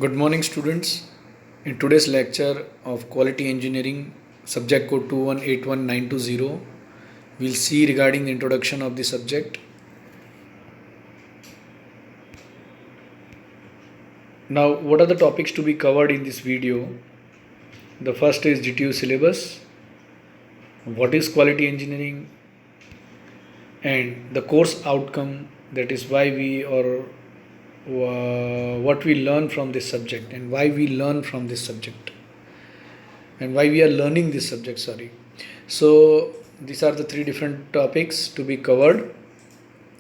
Good morning, students. In today's lecture of Quality Engineering, subject code 2181920, we'll see regarding the introduction of the subject. Now, what are the topics to be covered in this video? The first is GTU syllabus, what is quality engineering, and the course outcome, that is why we or what we learn from this subject and why we learn from this subject and why we are learning this subject. So these are the three different topics to be covered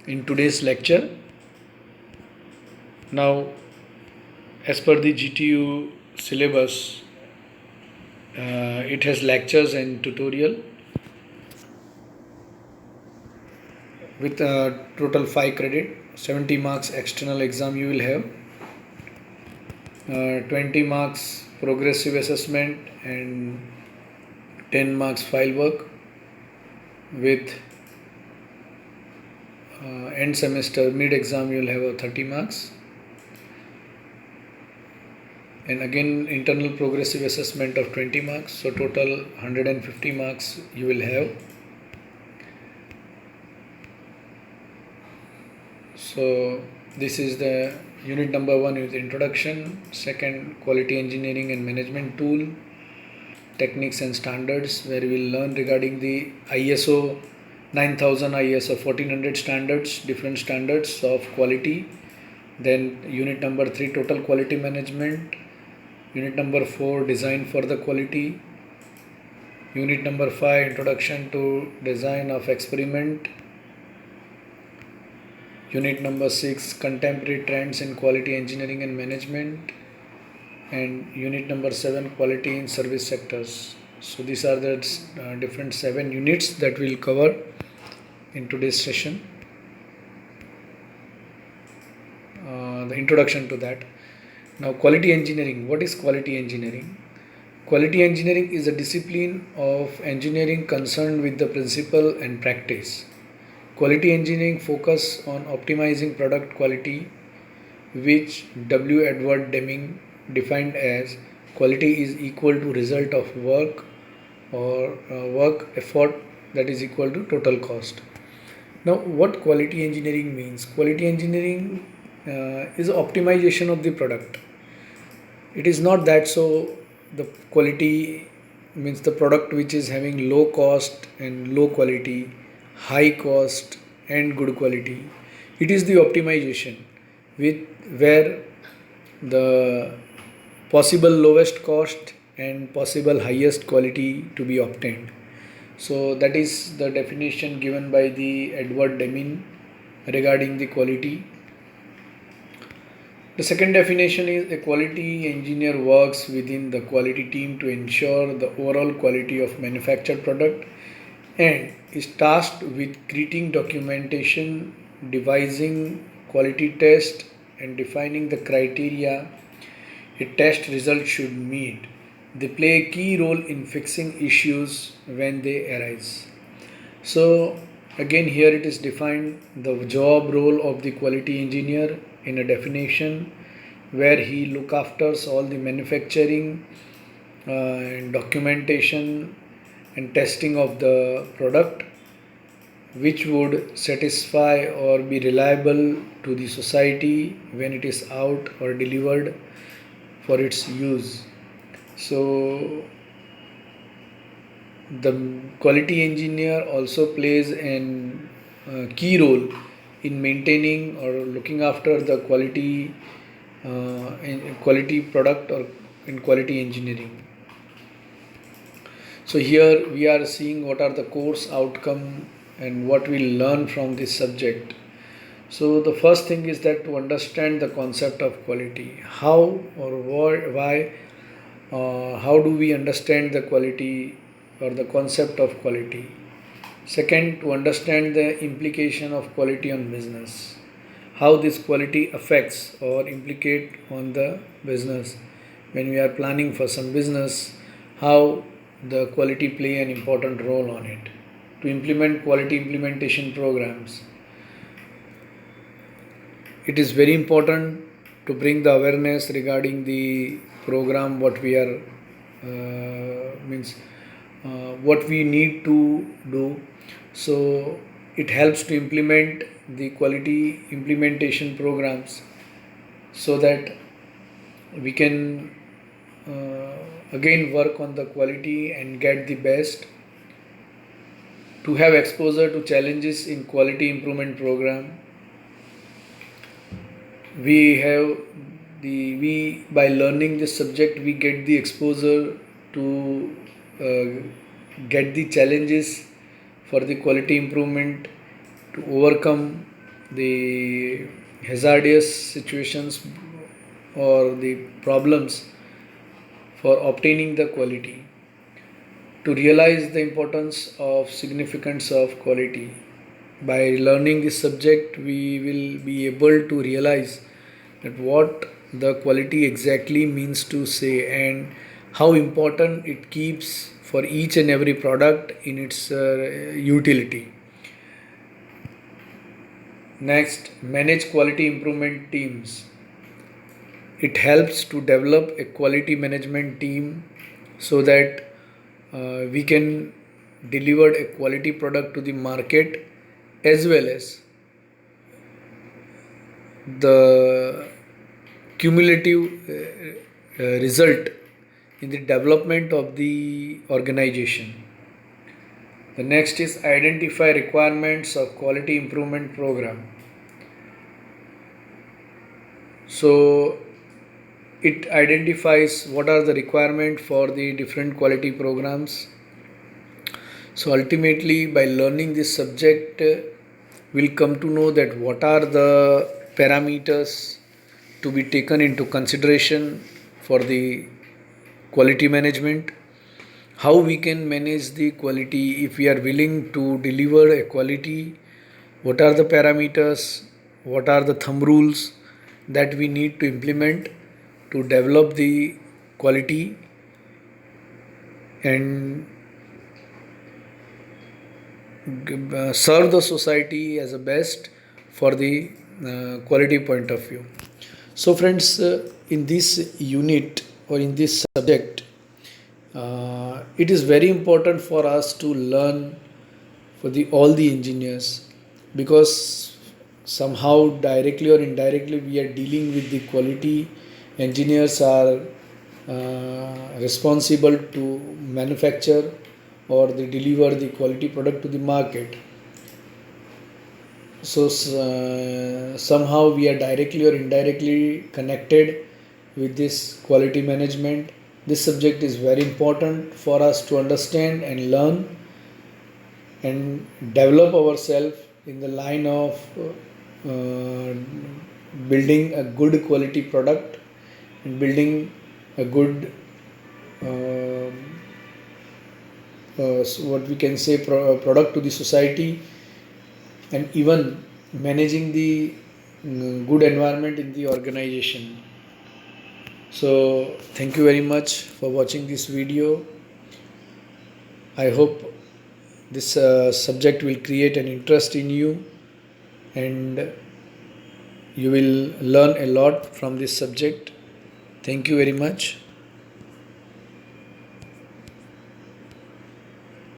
in today's lecture. Now, as per the GTU syllabus, it has lectures and tutorial with total 5 credit, 70 marks external exam you will have, 20 marks progressive assessment and 10 marks file work with end semester mid exam you will have 30 marks, and again internal progressive assessment of 20 marks, so total 150 marks you will have. So this is the unit number 1 is introduction, second quality engineering and management tool, techniques and standards, where we will learn regarding the ISO 9000, ISO 1400 standards, different standards of quality. Then unit number 3 total quality management, unit number 4 design for the quality, unit number 5 introduction to design of experiment, unit number 6 contemporary trends in quality engineering and management, and unit number 7 quality in service sectors. So these are the different 7 units that we'll cover in today's session. The introduction to that. Now, quality engineering. What is quality engineering? Quality engineering is a discipline of engineering concerned with the principle and practice. Quality engineering focus on optimizing product quality, which W. Edward Deming defined as quality is equal to result of work or work effort that is equal to total cost. Now, what quality engineering means? Quality engineering is optimization of the product. It is not that so the quality means the product which is having low cost and low quality, high cost and good quality. It is the optimization with where the possible lowest cost and possible highest quality to be obtained. So that is the definition given by the Edward Deming regarding the quality. The second definition is a quality engineer works within the quality team to ensure the overall quality of manufactured product and is tasked with creating documentation, devising quality test and defining the criteria a test result should meet. They play a key role in fixing issues when they arise. So again here it is defined the job role of the quality engineer in a definition where he look after all the manufacturing and documentation and testing of the product which would satisfy or be reliable to the society when it is out or delivered for its use. So the quality engineer also plays an key role in maintaining or looking after the quality product or in quality engineering. So here we are seeing what are the course outcome and what we learn from this subject. So the first thing is that to understand the concept of quality, how or why, how do we understand the quality or the concept of quality. Second, to understand the implication of quality on business, how this quality affects or implicate on the business. When we are planning for some business, how the quality play an important role on it. To implement quality implementation programs, it is very important to bring the awareness regarding the program, what we are means what we need to do. So it helps to implement the quality implementation programs so that we can again work on the quality and get the best, to have exposure to challenges in quality improvement program. We by learning this subject we get the exposure to get the challenges for the quality improvement, to overcome the hazardous situations or the problems for obtaining the quality, to realize the importance of significance of quality. By learning this subject we will be able to realize that what the quality exactly means to say and how important it keeps for each and every product in its utility. Next, manage quality improvement teams. It helps to develop a quality management team so that we can deliver a quality product to the market, as well as the cumulative result in the development of the organization. The next is identify requirements of quality improvement program. So it identifies what are the requirements for the different quality programs. So ultimately, by learning this subject, we'll come to know that what are the parameters to be taken into consideration for the quality management, how we can manage the quality if we are willing to deliver a quality, what are the parameters, what are the thumb rules that we need to implement to develop the quality and serve the society as a best for the quality point of view. So friends, in this unit or in this subject, it is very important for us to learn for the all the engineers, because somehow directly or indirectly we are dealing with the quality. Engineers are responsible to manufacture or they deliver the quality product to the market. So somehow we are directly or indirectly connected with this quality management. This subject is very important for us to understand and learn and develop ourselves in the line of building a good quality product and building a good what we can say product to the society, and even managing the good environment in the organization. So thank you very much for watching this video. I hope this subject will create an interest in you and you will learn a lot from this subject. Thank you very much.